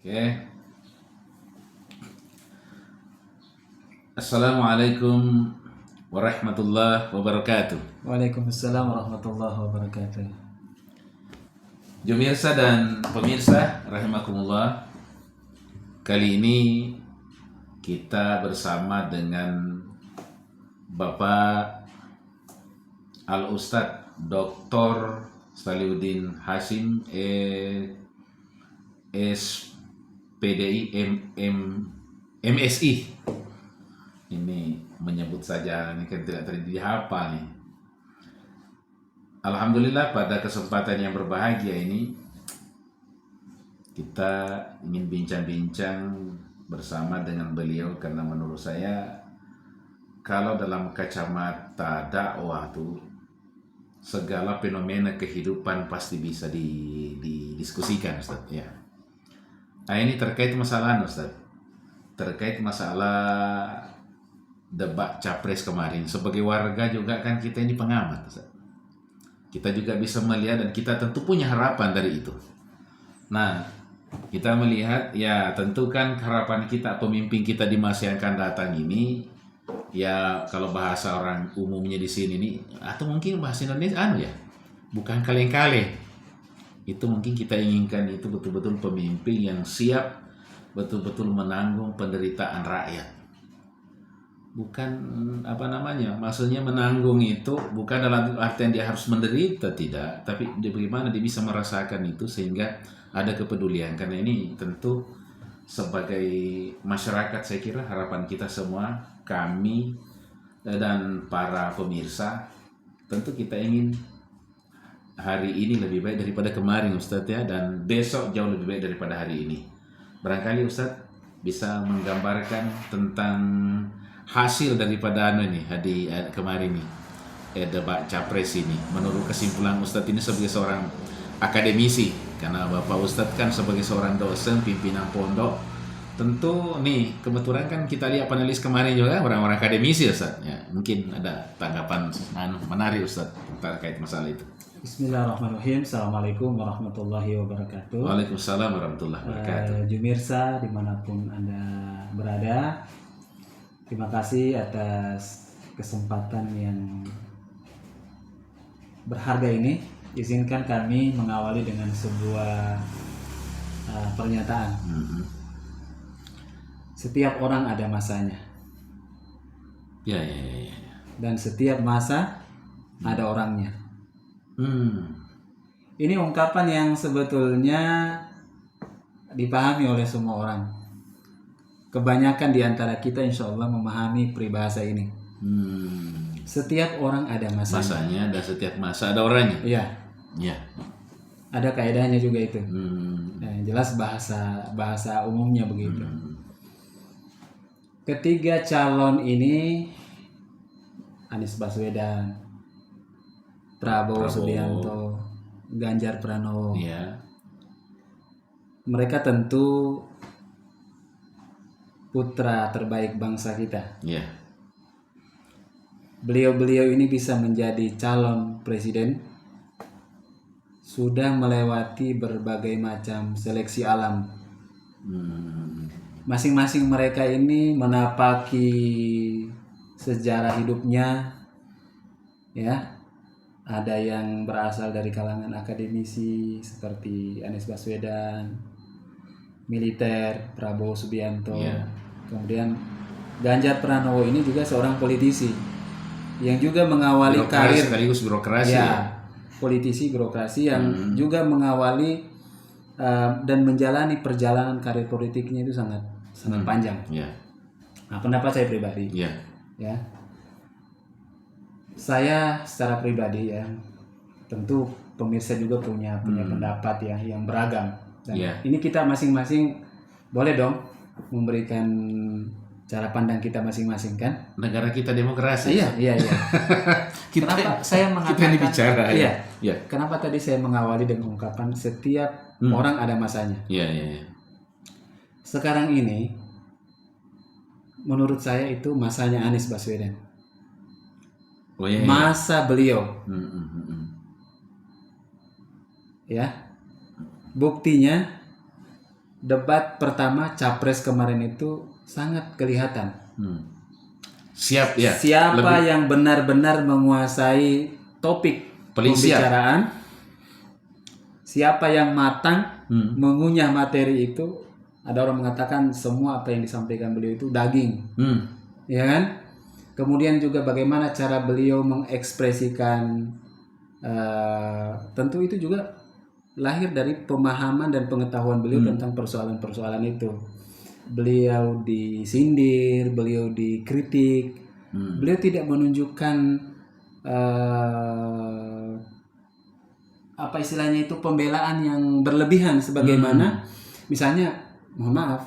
Oke. Assalamualaikum warahmatullahi wabarakatuh. Waalaikumsalam warahmatullahi wabarakatuh. Jumirsa dan pemirsa rahimakumullah. Kali ini kita bersama dengan Bapak Al-Ustadz Dr. Salihuddin Hasyim SPDI MSI. Ini menyebut saja ini kan tidak terjadi apa nih. Alhamdulillah pada kesempatan yang berbahagia ini kita ingin bincang-bincang bersama dengan beliau karena menurut saya kalau dalam kacamata dakwah tuh segala fenomena kehidupan pasti bisa didiskusikan, Ustaz, ya. Nah, ini terkait masalah Ustaz. Terkait masalah debat capres kemarin. Sebagai warga juga kan kita ini pengamat, Ustaz. Kita juga bisa melihat dan kita tentu punya harapan dari itu. Nah, kita melihat ya tentu kan harapan kita pemimpin kita di masa yang akan datang ini ya kalau bahasa orang umumnya di sini nih atau mungkin bahasa Indonesia ya bukan kaleng-kaleng. Itu mungkin kita inginkan itu betul-betul pemimpin yang siap betul-betul menanggung penderitaan rakyat. Bukan maksudnya menanggung itu bukan dalam artian dia harus menderita, tidak, tapi bagaimana dia bisa merasakan itu sehingga ada kepedulian. Karena ini tentu sebagai masyarakat saya kira harapan kita semua, kami dan para pemirsa, tentu kita ingin hari ini lebih baik daripada kemarin, Ustadz, ya, dan besok jauh lebih baik daripada hari ini. Barangkali Ustadz bisa menggambarkan tentang hasil daripada kemarin nih debat capres ini. Menurut kesimpulan Ustadz ini sebagai seorang akademisi, karena Bapak Ustadz kan sebagai seorang dosen pimpinan pondok, tentu nih kebetulan kan kita lihat panelis kemarin juga orang-orang akademisi, Ustadz, ya. Mungkin ada tanggapan menarik Ustadz terkait masalah itu. Bismillahirrahmanirrahim. Assalamualaikum warahmatullahi wabarakatuh. Waalaikumsalam warahmatullahi wabarakatuh. Jumirsa dimanapun Anda berada, terima kasih atas kesempatan yang berharga ini. Izinkan kami mengawali dengan sebuah pernyataan. Setiap orang ada masanya. Ya. Dan setiap masa ada orangnya. Ini ungkapan yang sebetulnya dipahami oleh semua orang. Kebanyakan di antara kita insya Allah memahami peribahasa ini. Setiap orang ada masanya. Dan setiap masa ada orangnya. Iya. Ya. Ada kaedahnya juga itu. Nah, jelas bahasa umumnya begitu. Ketiga calon ini, Anies Baswedan, Prabowo Subianto, Ganjar Pranowo. Ya. Mereka tentu putra terbaik bangsa kita. Ya. Beliau-beliau ini bisa menjadi calon presiden sudah melewati berbagai macam seleksi alam. Masing-masing mereka ini menapaki sejarah hidupnya, ya. Ada yang berasal dari kalangan akademisi seperti Anies Baswedan, militer Prabowo Subianto, kemudian Ganjar Pranowo ini juga seorang politisi yang juga mengawali karir sekaligus birokrasi. Ya, politisi birokrasi yang juga mengawali dan menjalani perjalanan karir politiknya itu sangat panjang. Ya. Nah, pendapat saya pribadi. Ya. Saya secara pribadi ya, tentu pemirsa juga punya pendapat ya yang beragam. Dan ini kita masing-masing boleh dong memberikan cara pandang kita masing-masing kan? Negara kita demokrasi. Iya. Kenapa saya mengatakan kita ini bicara? Iya. Kenapa tadi saya mengawali dengan ungkapan setiap orang ada masanya? Iya. Sekarang ini menurut saya itu masanya Anies Baswedan. Masa beliau. Ya. Buktinya debat pertama capres kemarin itu sangat kelihatan. Siap ya. Siapa yang benar-benar menguasai topik Paling siap. pembicaraan, siapa yang matang mengunyah materi itu. Ada orang mengatakan semua apa yang disampaikan beliau itu daging, ya kan? Kemudian juga bagaimana cara beliau mengekspresikan, tentu itu juga lahir dari pemahaman dan pengetahuan beliau tentang persoalan-persoalan itu. Beliau disindir, beliau dikritik, beliau tidak menunjukkan apa istilahnya itu pembelaan yang berlebihan sebagaimana misalnya, mohon maaf,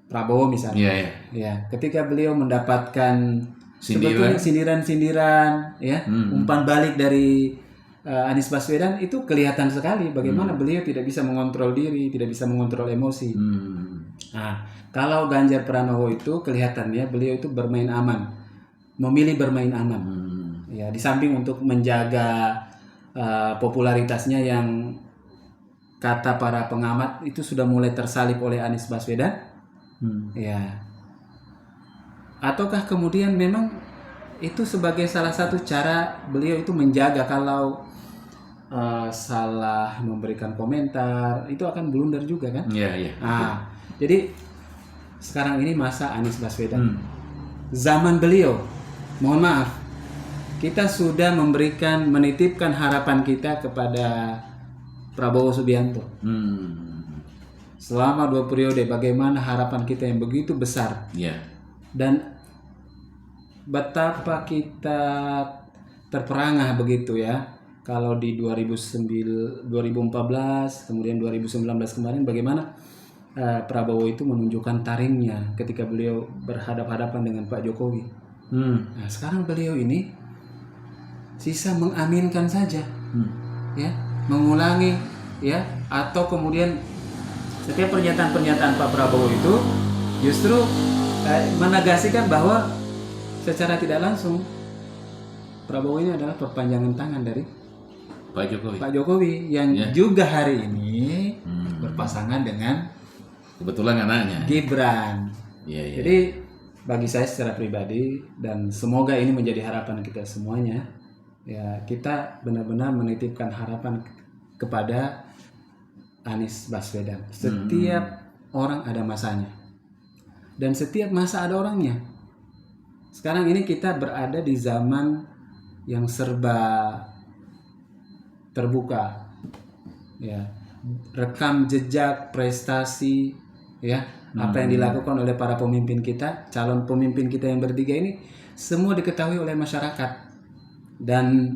Prabowo misalnya, ya, ketika beliau mendapatkan sebetulnya sindiran-sindiran, ya, umpan balik dari Anies Baswedan, itu kelihatan sekali bagaimana beliau tidak bisa mengontrol diri, tidak bisa mengontrol emosi. Nah, kalau Ganjar Pranowo itu kelihatannya beliau itu bermain aman, memilih bermain aman. Ya, di samping untuk menjaga popularitasnya yang kata para pengamat itu sudah mulai tersalip oleh Anies Baswedan, ya. Ataukah kemudian memang itu sebagai salah satu cara beliau itu menjaga kalau salah memberikan komentar itu akan blunder juga kan? Iya. Nah, jadi sekarang ini masa Anies Baswedan, zaman beliau, mohon maaf, kita sudah menitipkan harapan kita kepada Prabowo Subianto. Selama 2 periode bagaimana harapan kita yang begitu besar, dan betapa kita terperangah begitu ya. Kalau di 2014, kemudian 2019 kemarin bagaimana Prabowo itu menunjukkan taringnya ketika beliau berhadapan-hadapan dengan Pak Jokowi. Nah, sekarang beliau ini sisa mengaminkan saja, ya, mengulangi, ya, atau kemudian setiap pernyataan-pernyataan Pak Prabowo itu justru menegasikan bahwa secara tidak langsung Prabowo ini adalah perpanjangan tangan dari Pak Jokowi yang juga hari ini berpasangan dengan kebetulan anaknya Gibran. Jadi bagi saya secara pribadi, dan semoga ini menjadi harapan kita semuanya, ya, kita benar-benar menitipkan harapan kepada Anies Baswedan. Setiap orang ada masanya, dan setiap masa ada orangnya. Sekarang ini kita berada di zaman yang serba terbuka, ya, rekam jejak prestasi, ya, apa yang dilakukan oleh para pemimpin kita, calon pemimpin kita yang bertiga ini semua diketahui oleh masyarakat. Dan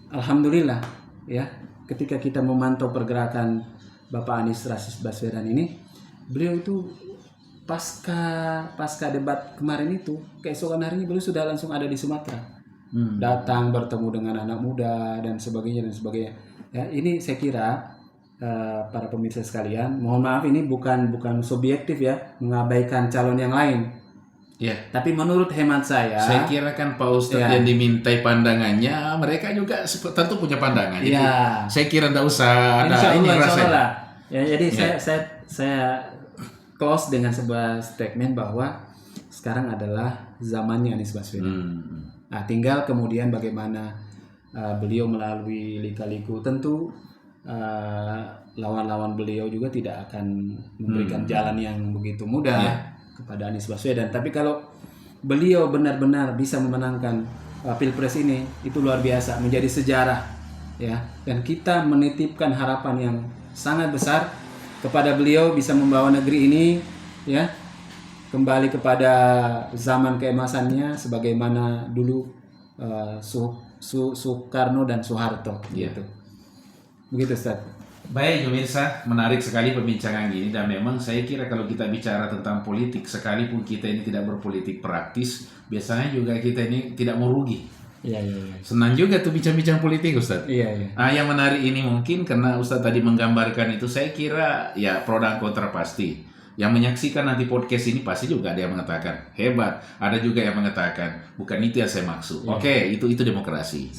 alhamdulillah, ya, ketika kita memantau pergerakan Bapak Anies Rashid Baswedan ini, beliau itu pasca debat kemarin itu, keesokan harinya beliau sudah langsung ada di Sumatera. Datang bertemu dengan anak muda dan sebagainya. Ya, ini saya kira para pemirsa sekalian, mohon maaf ini bukan subjektif ya, mengabaikan calon yang lain. Tapi menurut hemat saya kira kan Pak Ustadz yang dimintai pandangannya, mereka juga tentu punya pandangan. Jadi saya kira tidak usah ada ini rasanya. Ya, jadi saya close dengan sebuah statement bahwa sekarang adalah zamannya Anies Baswedan. Nah, tinggal kemudian bagaimana beliau melalui lika-liku. Tentu lawan-lawan beliau juga tidak akan memberikan jalan yang begitu mudah kepada Anies Baswedan. Tapi kalau beliau benar-benar bisa memenangkan Pilpres ini, itu luar biasa, menjadi sejarah, ya. Dan kita menitipkan harapan yang sangat besar kepada beliau bisa membawa negeri ini, ya, kembali kepada zaman keemasannya sebagaimana dulu Soekarno dan Soeharto, gitu. Begitu, Ustaz. Baik pemirsa, menarik sekali perbincangan ini, dan memang saya kira kalau kita bicara tentang politik, sekalipun kita ini tidak berpolitik praktis, biasanya juga kita ini tidak mau rugi. Senang juga tuh bincang-bincang politik, Ustaz. Yang menarik ini mungkin karena Ustaz tadi menggambarkan itu, saya kira ya pro dan kontra pasti. Yang menyaksikan nanti podcast ini pasti juga ada yang mengatakan hebat, ada juga yang mengatakan bukan itu yang saya maksud. Oke, itu demokrasi.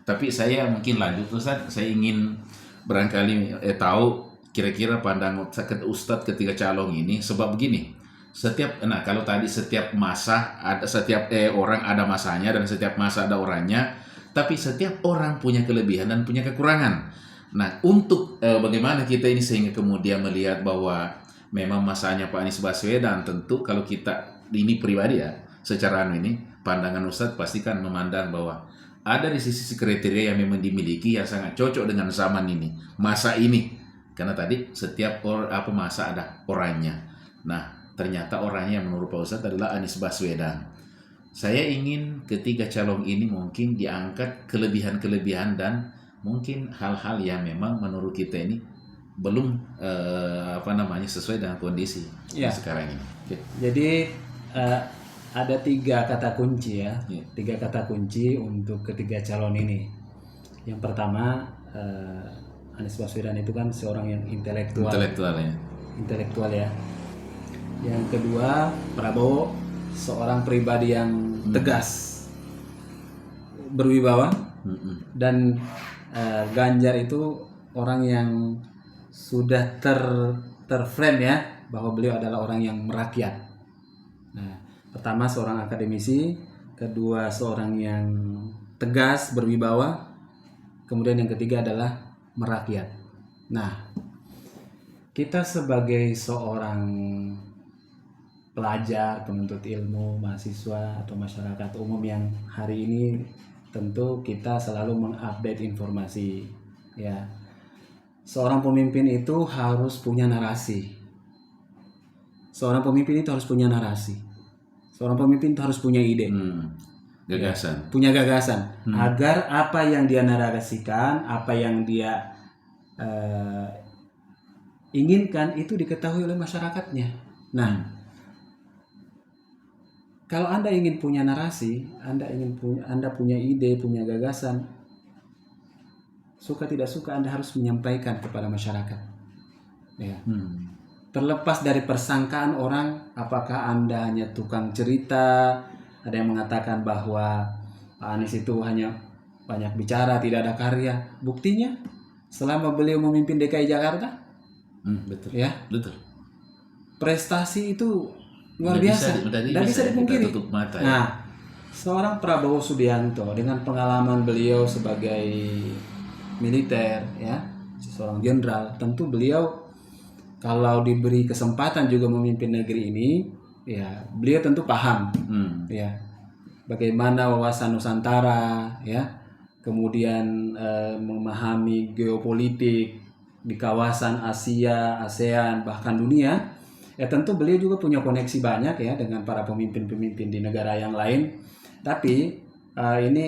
Tapi saya mungkin lanjut, Ustaz. Saya ingin barangkali tahu kira-kira pandangan Ustadz ketika calon ini, sebab begini, kalau tadi setiap masa ada orang ada masanya dan setiap masa ada orangnya, tapi setiap orang punya kelebihan dan punya kekurangan. Nah, untuk bagaimana kita ini sehingga kemudian melihat bahwa memang masanya Pak Anies Baswedan, tentu kalau kita ini pribadi ya, secara ini pandangan Ustadz pastikan memandang bahwa ada di sisi kriteria yang memang dimiliki yang sangat cocok dengan zaman ini, masa ini. Karena tadi setiap masa ada orangnya. Nah, ternyata orangnya yang menurut Pak Ustadz adalah Anies Baswedan. Saya ingin ketiga calon ini mungkin diangkat kelebihan-kelebihan dan mungkin hal-hal yang memang menurut kita ini belum sesuai dengan kondisi sekarang ini. Okay. Jadi ada 3 kata kunci ya, 3 kata kunci untuk ketiga calon ini. Yang pertama, Anies Baswedan itu kan seorang yang intelektual ya. Yang kedua, Prabowo seorang pribadi yang tegas, berwibawa, dan Ganjar itu orang yang sudah terframe ya, bahwa beliau adalah orang yang merakyat. Nah, pertama seorang akademisi, kedua seorang yang tegas, berwibawa, kemudian yang ketiga adalah merakyat. Nah, kita sebagai seorang pelajar, penuntut ilmu, mahasiswa atau masyarakat umum yang hari ini tentu kita selalu mengupdate informasi ya. Seorang pemimpin itu harus punya narasi. Seorang pemimpin itu harus punya narasi. Seorang pemimpin itu harus punya ide. Gagasan. Ya, punya gagasan. Agar apa yang dia narasikan, apa yang dia inginkan itu diketahui oleh masyarakatnya. Nah, kalau Anda ingin punya narasi, Anda punya ide, punya gagasan, suka tidak suka Anda harus menyampaikan kepada masyarakat. Ya. Terlepas dari persangkaan orang, apakah Anda hanya tukang cerita, ada yang mengatakan bahwa Pak Anies itu hanya banyak bicara, tidak ada karya. Buktinya, selama beliau memimpin DKI Jakarta, betul. Ya, betul. Prestasi itu luar biasa, tidak bisa dipungkiri. Nah, seorang Prabowo Subianto dengan pengalaman beliau sebagai militer, ya, seorang jenderal, tentu beliau kalau diberi kesempatan juga memimpin negeri ini, ya, beliau tentu paham, ya, bagaimana wawasan Nusantara, ya, kemudian memahami geopolitik di kawasan Asia, ASEAN, bahkan dunia. Ya, tentu beliau juga punya koneksi banyak ya dengan para pemimpin-pemimpin di negara yang lain. Tapi ini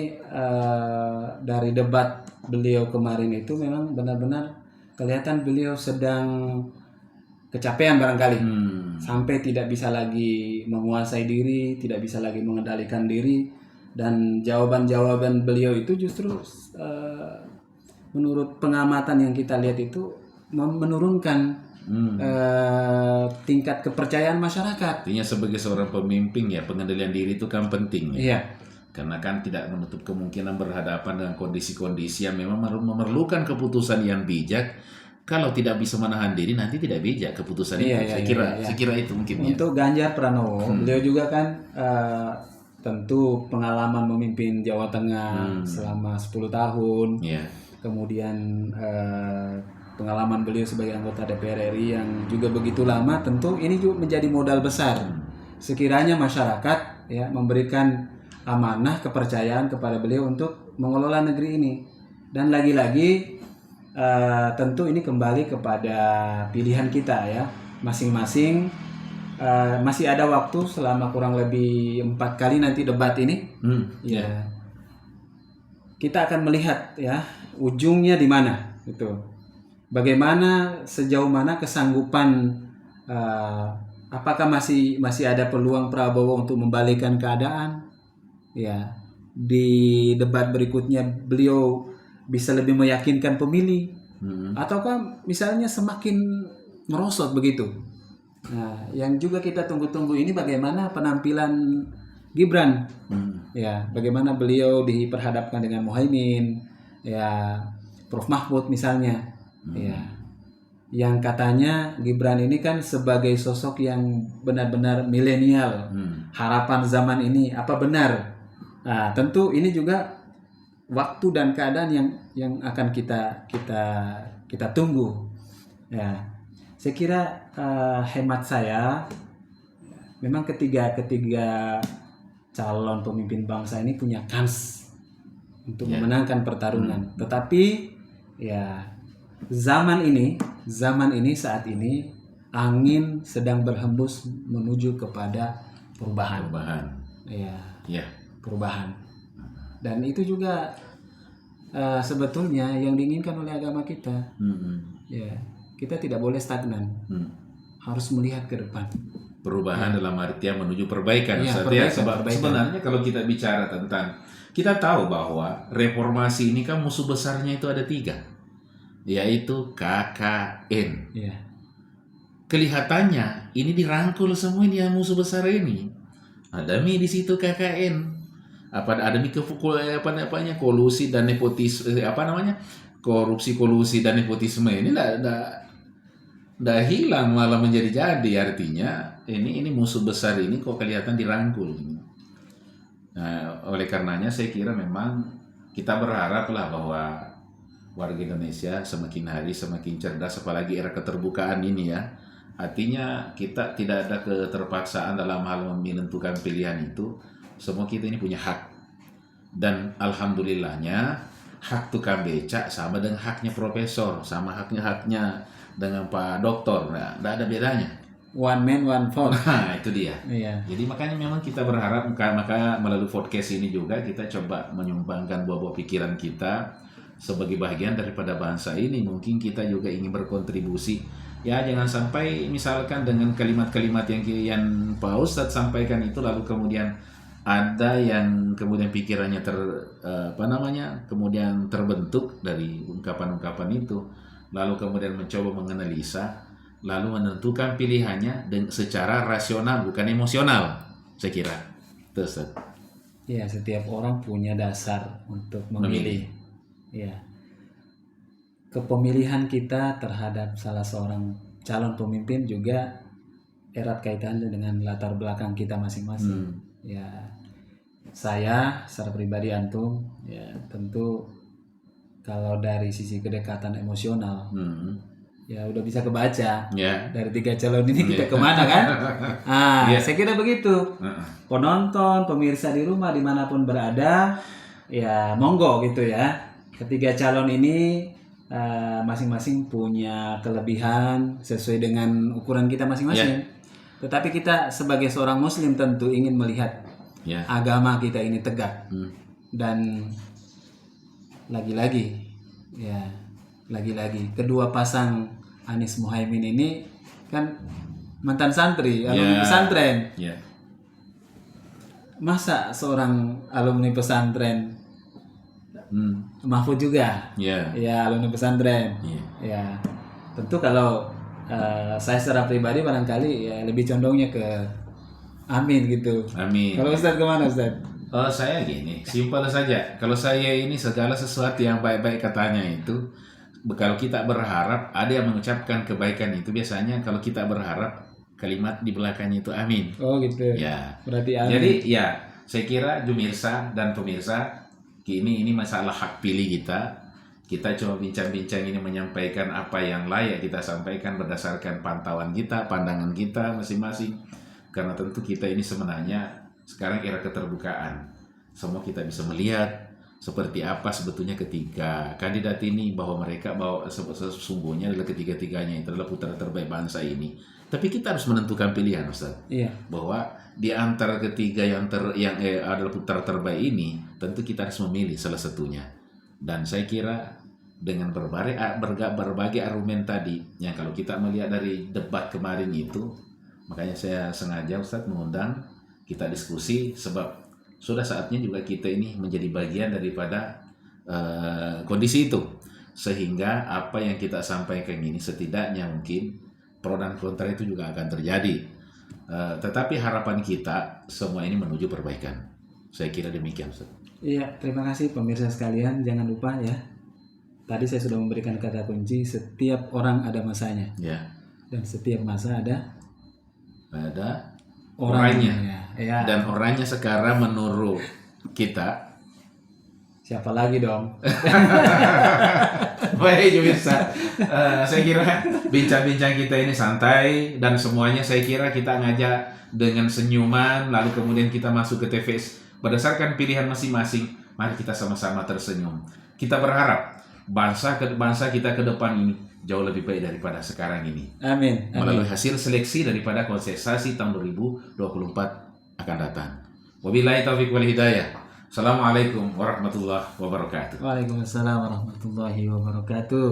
dari debat beliau kemarin itu memang benar-benar kelihatan beliau sedang kecapean barangkali. Sampai tidak bisa lagi menguasai diri, tidak bisa lagi mengendalikan diri. Dan jawaban-jawaban beliau itu justru menurut pengamatan yang kita lihat itu menurunkan tingkat kepercayaan masyarakat. Artinya sebagai seorang pemimpin ya, pengendalian diri itu kan penting ya. Iya. Karena kan tidak menutup kemungkinan berhadapan dengan kondisi-kondisi yang memang memerlukan keputusan yang bijak. Kalau tidak bisa menahan diri nanti tidak bijak keputusan itu. Saya kira itu mungkin. Untuk Ganjar Pranowo, beliau juga kan tentu pengalaman memimpin Jawa Tengah selama 10 tahun. Kemudian pengalaman beliau sebagai anggota DPR RI yang juga begitu lama, tentu ini juga menjadi modal besar. Sekiranya masyarakat ya memberikan amanah kepercayaan kepada beliau untuk mengelola negeri ini. Dan lagi-lagi tentu ini kembali kepada pilihan kita ya, masing-masing. Masih ada waktu selama kurang lebih 4 kali nanti debat ini. Ya. Kita akan melihat ya ujungnya di mana gitu. Bagaimana, sejauh mana kesanggupan, apakah masih ada peluang Prabowo untuk membalikkan keadaan? Ya, di debat berikutnya beliau bisa lebih meyakinkan pemilih, ataukah misalnya semakin merosot begitu? Nah, yang juga kita tunggu-tunggu ini bagaimana penampilan Gibran, ya, bagaimana beliau diperhadapkan dengan Muhaimin, ya, Prof Mahfud misalnya. Ya, yang katanya Gibran ini kan sebagai sosok yang benar-benar milenial, harapan zaman ini, apa benar? Nah, tentu ini juga waktu dan keadaan yang akan kita tunggu. Ya, saya kira hemat saya memang ketiga calon pemimpin bangsa ini punya kans untuk memenangkan pertarungan. Tetapi ya zaman ini saat ini angin sedang berhembus menuju kepada perubahan. Ya, perubahan. Dan itu juga sebetulnya yang diinginkan oleh agama kita. Ya, kita tidak boleh stagnan. Harus melihat ke depan. Perubahan dalam artian menuju perbaikan. Ya, Sebab sebenarnya kalau kita bicara tentang, kita tahu bahwa reformasi ini kan musuh besarnya itu ada 3, yaitu KKN. Ya. Kelihatannya ini dirangkul semua ini yang musuh besar ini. Ada di situ KKN. Ada kolusi dan nepotisme, korupsi, kolusi dan nepotisme ini tidak hilang, malah menjadi-jadi. Artinya ini musuh besar ini kok kelihatan dirangkul. Nah, oleh karenanya saya kira memang kita berharaplah bahwa warga Indonesia semakin hari semakin cerdas, apalagi era keterbukaan ini ya. Artinya kita tidak ada keterpaksaan dalam hal menentukan pilihan itu. Semua kita ini punya hak. Dan alhamdulillahnya hak tukang becak sama dengan haknya profesor, sama haknya dengan Pak Doktor. Nah, tidak ada bedanya. One man, one vote. Nah, itu dia. Iya. Jadi makanya memang kita berharap, maka melalui podcast ini juga kita coba menyumbangkan buah-buah pikiran kita sebagai bagian daripada bangsa ini. Mungkin kita juga ingin berkontribusi. Ya, jangan sampai misalkan dengan kalimat-kalimat yang Pak Ustadz sampaikan itu lalu kemudian ada yang kemudian pikirannya kemudian terbentuk dari ungkapan-ungkapan itu, lalu kemudian mencoba menganalisa, lalu menentukan pilihannya secara rasional bukan emosional. Saya kira itu. Ya, setiap orang punya dasar untuk memilih. Ya, kepemilihan kita terhadap salah seorang calon pemimpin juga erat kaitannya dengan latar belakang kita masing-masing. Ya, saya secara pribadi antum ya tentu kalau dari sisi kedekatan emosional ya udah bisa kebaca dari 3 calon ini kita kemana kan? Saya kira begitu. Penonton, pemirsa di rumah dimanapun berada, ya monggo gitu ya. Ketiga calon ini masing-masing punya kelebihan sesuai dengan ukuran kita masing-masing. Tetapi kita sebagai seorang Muslim tentu ingin melihat agama kita ini tegak. Dan lagi-lagi kedua pasang Anies Muhaimin ini kan mantan santri, alumni pesantren. Masa seorang alumni pesantren Mahfud juga, ya alumni pesantren. Ya, tentu kalau saya secara pribadi barangkali ya lebih condongnya ke Amin gitu. Amin. Kalau Ustadz kemana Ustadz? Saya gini, simpel saja. Kalau saya ini segala sesuatu yang baik-baik katanya itu, kalau kita berharap ada yang mengucapkan kebaikan itu biasanya kalau kita berharap kalimat di belakangnya itu amin. Oh gitu. Ya. Berarti amin. Jadi ya, saya kira jumirsa dan pemirsa, ini masalah hak pilih kita. Kita coba bincang-bincang ini menyampaikan apa yang layak kita sampaikan berdasarkan pantauan kita, pandangan kita masing-masing. Karena tentu kita ini sebenarnya sekarang era keterbukaan. Semua kita bisa melihat seperti apa sebetulnya ketiga kandidat ini, bahwa mereka sesungguhnya adalah ketiga-tiganya itu adalah putra terbaik bangsa ini. Tapi kita harus menentukan pilihan, Ustaz. Iya. Bahwa di antara ketiga yang adalah putra terbaik ini, tentu kita harus memilih salah satunya. Dan saya kira dengan berbagai argumen tadi, yang kalau kita melihat dari debat kemarin itu, makanya saya sengaja Ustaz mengundang kita diskusi, sebab sudah saatnya juga kita ini menjadi bagian daripada kondisi itu, sehingga apa yang kita sampaikan ini setidaknya mungkin pro dan kontra itu juga akan terjadi, tetapi harapan kita semua ini menuju perbaikan. Saya kira demikian Ustaz. Iya, terima kasih pemirsa sekalian, jangan lupa ya tadi saya sudah memberikan kata kunci, setiap orang ada masanya Ya. dan setiap masa ada orangnya. Ya. Dan orangnya sekarang menurut kita. Siapa lagi dong? Baik, bisa. Saya kira bincang-bincang kita ini santai dan semuanya saya kira kita ngajak dengan senyuman, lalu kemudian kita masuk ke TVS berdasarkan pilihan masing-masing. Mari kita sama-sama tersenyum. Kita berharap bangsa kita ke depan ini jauh lebih baik daripada sekarang ini. Amin. Melalui hasil seleksi daripada kontestasi tahun 2024 akan datang. Wabillahi taufiq wal hidayah. Assalamualaikum warahmatullahi wabarakatuh. Waalaikumsalam warahmatullahi wabarakatuh.